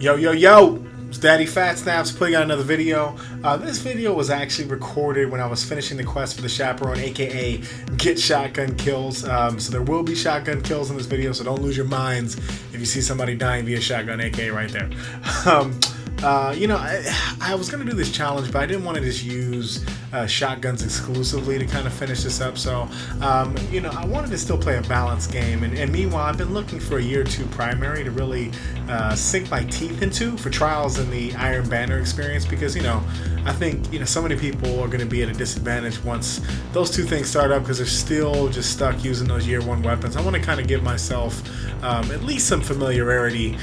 Yo, yo, yo! It's Daddy Fat Snaps putting out another video. This video was actually recorded when I was finishing the quest for the chaperone, aka get shotgun kills. So there will be shotgun kills in this video, so don't lose your minds if you see somebody dying via shotgun, aka right there. I was going to do this challenge, but I didn't want to just use shotguns exclusively to kind of finish this up. So, I wanted to still play a balanced game. And meanwhile, I've been looking for a year or two primary to really sink my teeth into for trials in the Iron Banner experience. Because, I think, so many people are going to be at a disadvantage once those two things start up because they're still just stuck using those year one weapons. I want to kind of give myself at least some familiarity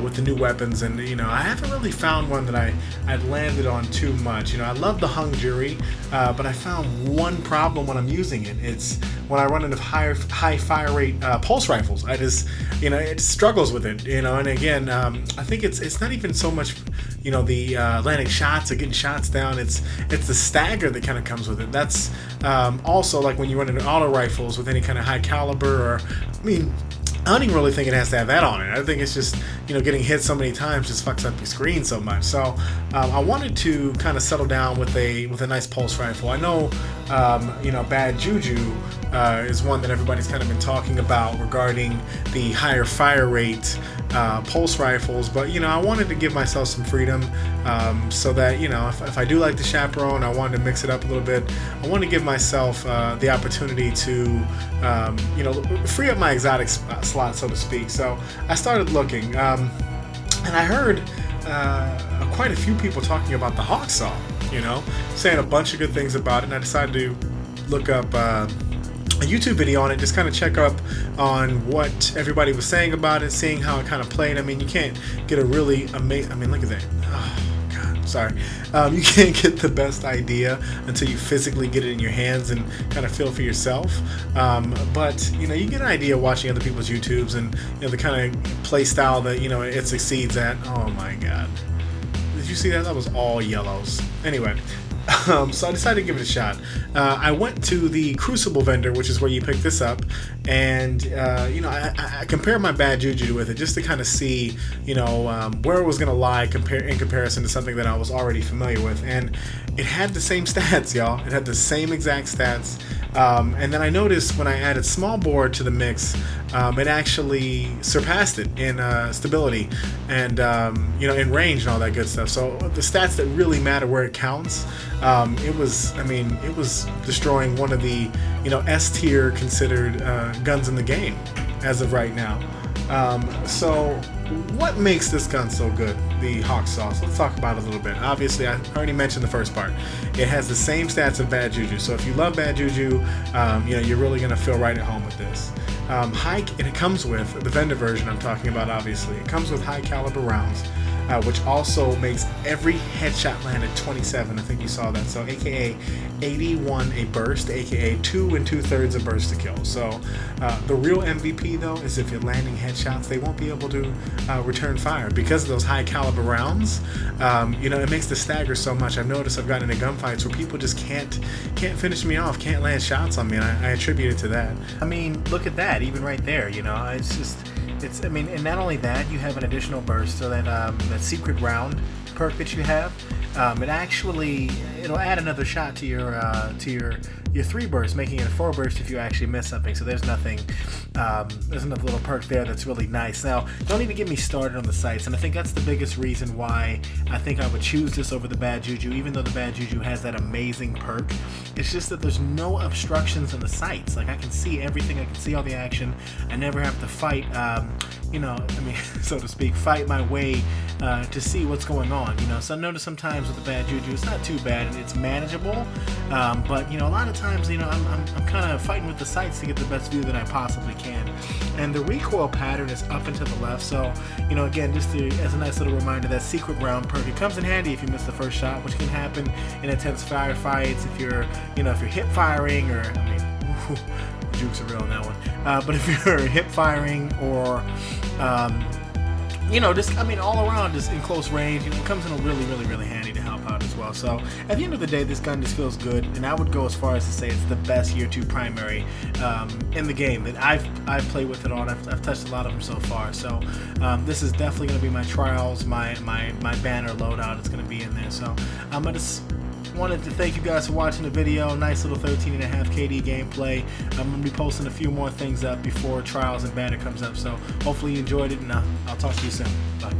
with the new weapons. And, I haven't really found one that I'd landed on too much. I love the hung jury, but I found one problem when I'm using it. It's when I run into high fire rate pulse rifles. I just, it struggles with it, and again, I think it's not even so much, the landing shots or getting shots down. It's the stagger that kind of comes with it. That's also like when you run into auto rifles with any kind of high caliber, or, I don't even really think it has to have that on it. I think it's just, getting hit so many times just fucks up your screen so much. So I wanted to kind of settle down with a nice pulse rifle. I know, Bad Juju is one that everybody's kind of been talking about regarding the higher fire rate pulse rifles, but I wanted to give myself some freedom, so that if I do like the chaperone, I wanted to mix it up a little bit. I want to give myself the opportunity to free up my exotic slot, so to speak. So I started looking, and I heard quite a few people talking about the Hawksaw, saying a bunch of good things about it, and I decided to look up a YouTube video on it, just kind of check up on what everybody was saying about it, seeing how it kind of played. You can't get a really amazing, look at that. Oh, God, sorry. You can't get the best idea until you physically get it in your hands and kind of feel for yourself. But, you get an idea watching other people's YouTubes and, the kind of play style that, it succeeds at. Oh, my God. Did you see that? That was all yellows. Anyway. So I decided to give it a shot. I went to the Crucible vendor, which is where you pick this up, and I compared my Bad Juju with it just to kind of see, where it was going to lie in comparison to something that I was already familiar with, and it had the same stats, y'all. It had the same exact stats. And then I noticed when I added smallbore to the mix, it actually surpassed it in stability and in range and all that good stuff. So the stats that really matter where it counts, it was destroying one of the S tier considered guns in the game as of right now. So what makes this gun so good, the Hawksaw? So let's talk about it a little bit. Obviously, I already mentioned the first part. It has the same stats of Bad Juju. So if you love Bad Juju, you're really going to feel right at home with this. And it comes with the vendor version I'm talking about, obviously. It comes with high caliber rounds, which also makes every headshot land at 27. I think you saw that. So aka 81 a burst, aka 2 2/3 a burst to kill. So the real MVP though is if you're landing headshots, they won't be able to return fire because of those high caliber rounds. It makes the stagger so much. I've noticed I've gotten into gunfights where people just can't finish me off, can't land shots on me, and I attribute it to that. Look at that, even right there. And not only that, you have an additional burst, so that secret round perk that you have, it'll add another shot to your 3 burst, making it a 4 burst if you actually miss something. So there's another little perk there that's really nice. Now, don't even get me started on the sights, and I think that's the biggest reason why I think I would choose this over the Bad Juju, even though the Bad Juju has that amazing perk. It's just that there's no obstructions in the sights. Like, I can see everything, I can see all the action. I never have to fight, so to speak, fight my way to see what's going on. So I notice sometimes with the Bad Juju, it's not too bad and it's manageable, but a lot of times, I'm kind of fighting with the sights to get the best view that I possibly can. And the recoil pattern is up and to the left, so again, just as a nice little reminder, that secret round perk, it comes in handy if you miss the first shot, which can happen in intense firefights if you're hip firing, or jukes are real on that one, but if you're hip firing or you know, just, I mean, all around, just in close range, it comes in really handy to help out as well. So at the end of the day, this gun just feels good, and I would go as far as to say it's the best year 2 primary in the game that I've played with it on. I've touched a lot of them so far. So this is definitely going to be my trials, my banner loadout. It's going to be in there. So I just wanted to thank you guys for watching the video. Nice little 13.5 KD gameplay. I'm going to be posting a few more things up before Trials and Banner comes up, so hopefully you enjoyed it, and I'll talk to you soon. Bye.